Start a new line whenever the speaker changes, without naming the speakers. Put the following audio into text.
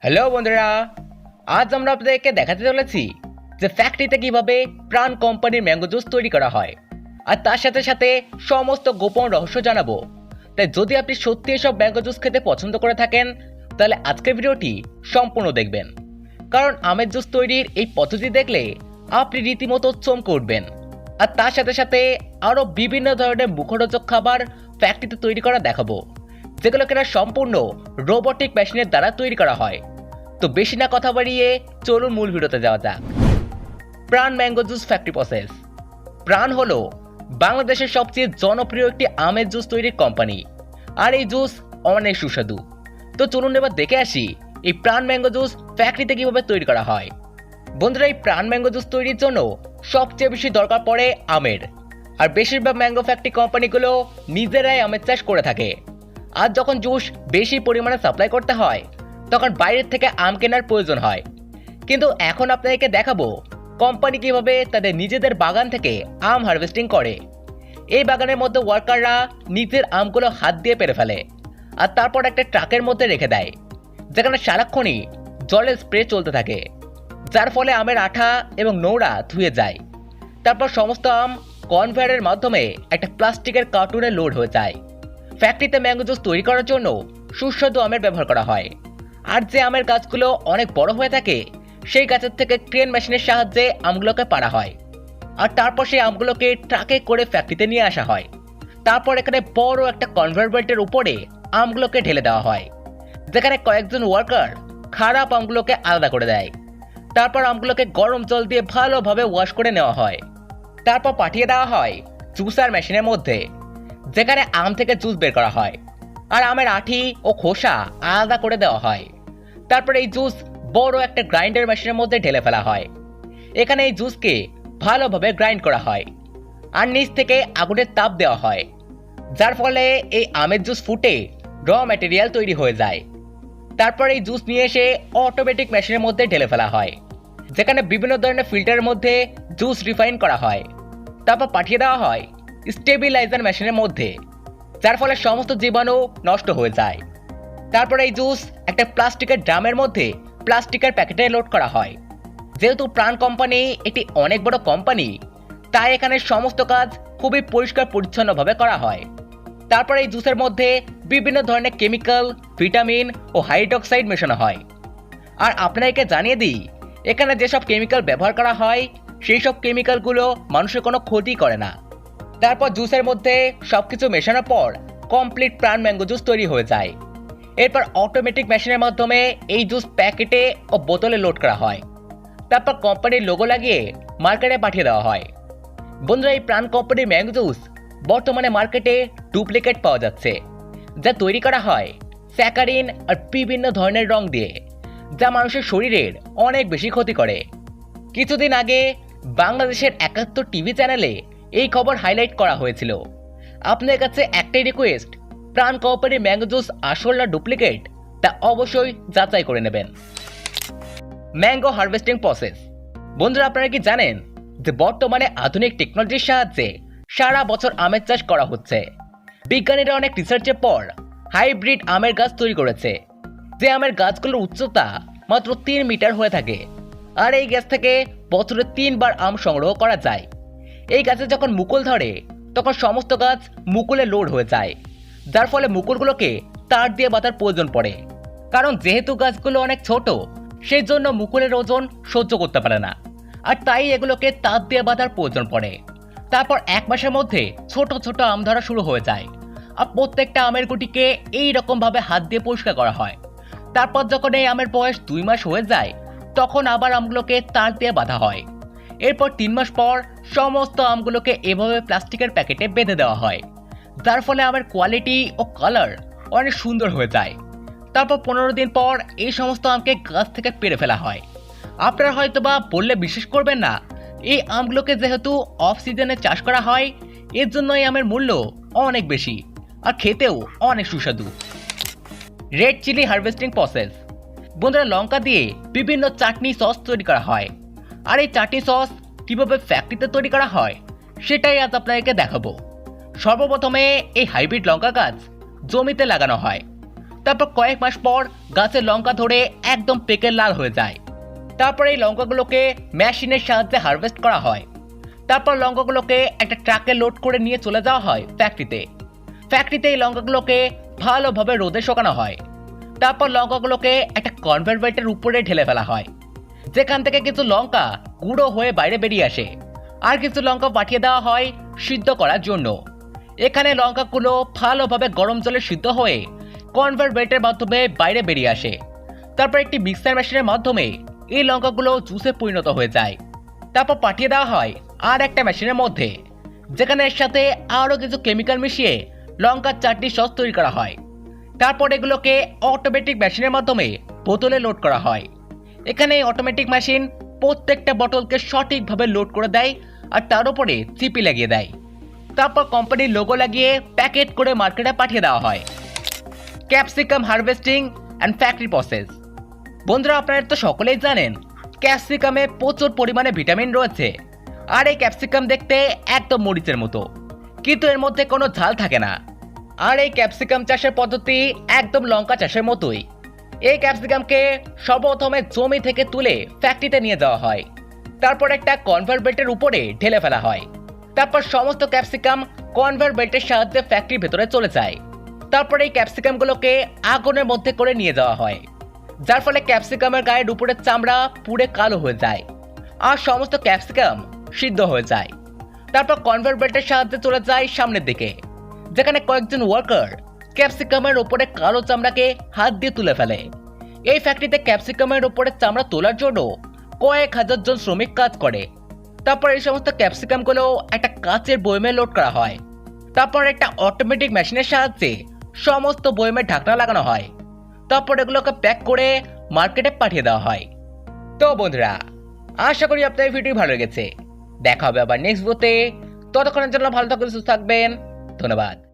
Hello বন্ধুরা, আজ আমরা আপনাদেরকে দেখাতে চলেছি যে ফ্যাক্টরিতে কিভাবে প্রাণ কোম্পানির ম্যাঙ্গো জুস তৈরি করা হয়, আর তার সাথে সাথে সমস্ত গোপন রহস্য জানাবো। তাই যদি আপনি সত্যি এসব ম্যাঙ্গো জুস খেতে পছন্দ করে থাকেন তাহলে আজকের ভিডিওটি সম্পূর্ণ দেখবেন, কারণ আমের জুস তৈরির এই পদ্ধতি দেখলে আপনি রীতিমতো চমকে উঠবেন। আর তার সাথে সাথে আরও বিভিন্ন ধরনের মুখরোচক খাবার ফ্যাক্টরিতে তৈরি করা দেখাবো, যেগুলো কিনা সম্পূর্ণ রোবোটিক মেশিনের দ্বারা তৈরি করা হয়। তো বেশি না কথা বাড়িয়ে চলুন মূল ভিডিওতে যাওয়া যাক। প্রাণ ম্যাঙ্গো জুস ফ্যাক্টরি প্রসেস। প্রাণ হলো বাংলাদেশের সবচেয়ে জনপ্রিয় একটি আমের জুস তৈরির কোম্পানি, আর এই জুস অনেক সুস্বাদু। তো চলুন এবার দেখে আসি এই প্রাণ ম্যাঙ্গো জুস ফ্যাক্টরিতে কিভাবে তৈরি করা হয়। বন্ধুরা, এই প্রাণ ম্যাঙ্গো জুস তৈরির জন্য সবচেয়ে বেশি দরকার পড়ে আমের, আর বেশিরভাগ ম্যাঙ্গো ফ্যাক্টরি কোম্পানিগুলো নিজেরাই আমের চাষ করে থাকে। আর যখন জুস বেশি পরিমাণে সাপ্লাই করতে হয় তখন বাইরের থেকে আম কেনার প্রয়োজন হয়। কিন্তু এখন আপনাদেরকে দেখাবো কোম্পানি কিভাবে তাদের নিজেদের বাগান থেকে আম হারভেস্টিং করে। এই বাগানের মধ্যে ওয়ার্কাররা নিজের আমগুলো হাত দিয়ে পেরে ফেলে আর তারপর একটা ট্রাকের মধ্যে রেখে দেয়, যেখানে সারাক্ষণই জলের স্প্রে চলতে থাকে, যার ফলে আমের আঠা এবং নোংরা ধুয়ে যায়। তারপর সমস্ত আম কনভেয়ারের মাধ্যমে একটা প্লাস্টিকের কার্টুনে লোড হয়ে যায়। ফ্যাক্টরিতে ম্যাঙ্গো জুস তৈরি করার জন্য সুস্বাদু আমের ব্যবহার করা হয়, আর যে আমের গাছগুলো অনেক বড় হয়ে থাকে সেই গাছের থেকে ক্রেন মেশিনের সাহায্যে আমগুলোকে পাড়া হয়, আর তারপর সেই আমগুলোকে ট্রাকে করে ফ্যাক্টরিতে নিয়ে আসা হয়। তারপর এখানে বড় একটা কনভেয়ার বেল্টের উপরে আমগুলোকে ঢেলে দেওয়া হয়, যেখানে কয়েকজন ওয়ার্কার খারাপ আমগুলোকে আলাদা করে দেয়। তারপর আমগুলোকে গরম জল দিয়ে ভালোভাবে ওয়াশ করে নেওয়া হয়। তারপর পাঠিয়ে দেওয়া হয় জুসার মেশিনের মধ্যে, যেখানে আম থেকে জুস বের করা হয় আর আমের আঠি ও খোসা আলাদা করে দেওয়া হয়। তারপর এই জুস বড় একটা গ্রাইন্ডার মেশিনের মধ্যে ঢেলে ফেলা হয়। এখানে এই জুসকে ভালোভাবে গ্রাইন্ড করা হয় আর নিচ থেকে আগুনের তাপ দেওয়া হয়, যার ফলে এই আমের জুস ফুটে র ম্যাটেরিয়াল তৈরি হয়ে যায়। তারপর এই জুস নিয়ে এসে অটোমেটিক মেশিনের মধ্যে ঢেলে ফেলা হয়, যেখানে বিভিন্ন ধরনের ফিল্টারের মধ্যে জুস রিফাইন করা হয়। তারপর পাঠিয়ে দেওয়া হয় স্টেবিলাইজার মেশিনের মধ্যে, যার ফলে সমস্ত জীবাণু নষ্ট হয়ে যায়। তারপর এই জুস একটা প্লাস্টিকের ড্রামের মধ্যে প্লাস্টিকের প্যাকেটে লোড করা হয়। যেহেতু প্রাণ কোম্পানি একটি অনেক বড় কোম্পানি, তাই এখানে সমস্ত কাজ খুবই পরিষ্কার পরিচ্ছন্নভাবে করা হয়। তারপর এই জুসের মধ্যে বিভিন্ন ধরনের কেমিক্যাল, ভিটামিন ও হাইড্রক্সাইড মেশানো হয়। আর আপনাদেরকে জানিয়ে দিই, এখানে যেসব কেমিক্যাল ব্যবহার করা হয় সেই সব কেমিক্যালগুলো মানুষের কোনো ক্ষতি করে না। তারপর জুসের মধ্যে সবকিছু মেশানোর পর কমপ্লিট প্রাণ ম্যাঙ্গো জুস তৈরি হয়ে যায়। এরপর অটোমেটিক মেশিনের মাধ্যমে এই জুস প্যাকেটে ও বোতলে লোড করা হয়। তারপর কোম্পানির লোগো লাগিয়ে মার্কেটে পাঠিয়ে দেওয়া হয়। বন্ধুরা, এই প্রাণ কোম্পানির ম্যাঙ্গো জুস বর্তমানে মার্কেটে ডুপ্লিকেট পাওয়া যাচ্ছে, যা তৈরি করা হয় স্যাকারিন আর বিভিন্ন ধরনের রং দিয়ে, যা মানুষের শরীরের অনেক বেশি ক্ষতি করে। কিছুদিন আগে বাংলাদেশের ৭১ টিভি চ্যানেলে এই খবর হাইলাইট করা হয়েছিল। আপনার কাছে একটাই রিকোয়েস্ট, প্রাণ কোম্পানির ম্যাঙ্গো জুস আসল না ডুপ্লিকেট তা অবশ্যই যাচাই করে নেবেন। Mango harvesting process. বন্ধুরা, আপনারা কি জানেন যে বর্তমানে আধুনিক টেকনোলজির সাহায্যে সারা বছর আমের চাষ করা হচ্ছে। বিজ্ঞানীরা অনেক রিসার্চের পর হাইব্রিড আমের গাছ তৈরি করেছে, যে আমের গাছগুলোর উচ্চতা মাত্র ৩ মিটার হয়ে থাকে, আর এই গাছ থেকে বছরে ৩ বার আম সংগ্রহ করা যায়। এই গাছে যখন মুকুল ধরে তখন সমস্ত গাছ মুকুলে লোড হয়ে যায়, যার ফলে মুকুলগুলোকে তার দিয়ে বাঁধার প্রয়োজন পড়ে। কারণ যেহেতু গাছগুলো অনেক ছোট, সেই জন্য মুকুলের ওজন সহ্য করতে পারে না, আর তাই এগুলোকে তার দিয়ে বাঁধার প্রয়োজন পড়ে। তারপর ১ মাসের মধ্যে ছোট ছোট আম ধরা শুরু হয়ে যায়, আর প্রত্যেকটা আমের গুটিকে এইরকমভাবে হাত দিয়ে পরিষ্কার করা হয়। তারপর যখন এই আমের বয়স ২ মাস হয়ে যায় তখন আবার আমগুলোকে তার দিয়ে বাঁধা হয়। এরপর ৩ মাস পর সমস্ত আমগুলোকে এভাবে প্লাস্টিকের প্যাকেটে বেঁধে দেওয়া হয়, যার ফলে আমের কোয়ালিটি ও কালার অনেক সুন্দর হয়ে যায়। তারপর ১৫ দিন পর এই সমস্ত আমকে গাছ থেকে পেড়ে ফেলা হয়। আপনারা হয়তো বা বললে বিশ্বাস করবেন না, এই আমগুলোকে যেহেতু অফ সিজনে চাষ করা হয়, এর জন্য এই আমের মূল্য অনেক বেশি আর খেতেও অনেক সুস্বাদু। Red chilli harvesting process. বন্ধুরা, লঙ্কা দিয়ে বিভিন্ন চাটনি সস তৈরি করা হয়, আর এই চাটনি সস কীভাবে ফ্যাক্টরিতে তৈরি করা হয় সেটাই আজ আপনাদেরকে দেখাবো। সর্বপ্রথমে এই হাইব্রিড লঙ্কা গাছ জমিতে লাগানো হয়, তারপর কয়েক মাস পর গাছের লঙ্কা ধরে একদম পেকে লাল হয়ে যায়। তারপর এই লঙ্কাগুলোকে মেশিনের সাহায্যে হারভেস্ট করা হয়। তারপর লঙ্কাগুলোকে একটা ট্রাকে লোড করে নিয়ে চলে যাওয়া হয় ফ্যাক্টরিতে এই লঙ্কাগুলোকে ভালোভাবে রোদে শুকানো হয়। তারপর লঙ্কাগুলোকে একটা কনভেয়ার বেল্টের উপরে ঢেলে ফেলা হয়, যেখান থেকে কিছু লঙ্কা গুঁড়ো হয়ে বাইরে বেরিয়ে আসে, আর কিছু লঙ্কা পাঠিয়ে দেওয়া হয় সিদ্ধ করার জন্য। এখানে লঙ্কাগুলো ভালোভাবে গরম জলে সিদ্ধ হয়ে কনভেয়ার বেল্টের মাধ্যমে বাইরে বেরিয়ে আসে। তারপর একটি মিক্সার মেশিনের মাধ্যমে এই লঙ্কাগুলো জুসে পরিণত হয়ে যায়। তারপর পাঠিয়ে দেওয়া হয় আর একটা মেশিনের মধ্যে, যেখানে এর সাথে আরও কিছু কেমিক্যাল মিশিয়ে লঙ্কার চাটনি সস তৈরি করা হয়। তারপর এগুলোকে অটোমেটিক মেশিনের মাধ্যমে বোতলে লোড করা হয়। এখানে এই অটোমেটিক মেশিন প্রত্যেকটা বোতলকে সঠিকভাবে লোড করে দেয় আর তার উপরে চিপি লাগিয়ে দেয়। তারপর কোম্পানির লোগো লাগিয়ে প্যাকেট করে মার্কেটে পাঠিয়ে দেওয়া হয়। Capsicum harvesting and factory process. বন্ধুরা, আপনারা তো সকলেই জানেন ক্যাপসিকামে প্রচুর পরিমাণে ভিটামিন রয়েছে, আর এই ক্যাপসিকাম দেখতে একদম মরিচের মতো, কিন্তু এর মধ্যে কোনো ঝাল থাকে না। আর এই ক্যাপসিকাম চাষের পদ্ধতি একদম লঙ্কা চাষের মতোই। এই ক্যাপসিকামকে সর্বপ্রথমে জমি থেকে তুলে ফ্যাক্টরিতে নিয়ে যাওয়া হয়। তারপর একটা কনভেয়ার বেল্টের উপরে ঢেলে ফেলা হয়। তারপর সমস্ত ক্যাপসিকাম কনভেয়ার বেল্টের সাহায্যে ফ্যাক্টরির ভেতরে চলে যায়। তারপর এই ক্যাপসিকামগুলোকে আগুনের মধ্যে করে নিয়ে যাওয়া হয়, যার ফলে ক্যাপসিকামের গায়ের উপরের চামড়া পুড়ে কালো হয়ে যায় আর সমস্ত ক্যাপসিকাম সিদ্ধ হয়ে যায়। তারপর কনভেয়ার বেল্টের সাহায্যে চলে যায় সামনের দিকে, যেখানে কয়েকজন ওয়ার্কার ক্যাপসিকামের উপরে কালো চামড়াকে হাত দিয়ে তুলে ফেলে। এই ফ্যাক্টরিতে ক্যাপসিকামের উপরে চামড়া তোলার জন্য কয়েক হাজার জন শ্রমিক কাজ করে। তারপর এই সমস্ত ক্যাপসিকামগুলো একটা কাচের বয়মে লোড করা হয়। তারপর একটা অটোমেটিক মেশিনের সাহায্যে সমস্ত বয়মে ঢাকনা লাগানো হয়। তারপর এগুলোকে প্যাক করে মার্কেটে পাঠিয়ে দেওয়া হয়। তো বন্ধুরা, আশা করি আপনাদের ভিডিও ভালো লেগেছে। দেখা হবে আবার নেক্সট ভিডিওতে। ততক্ষণের জন্য ভালো থাকবেন, সুস্থ থাকবেন। ধন্যবাদ।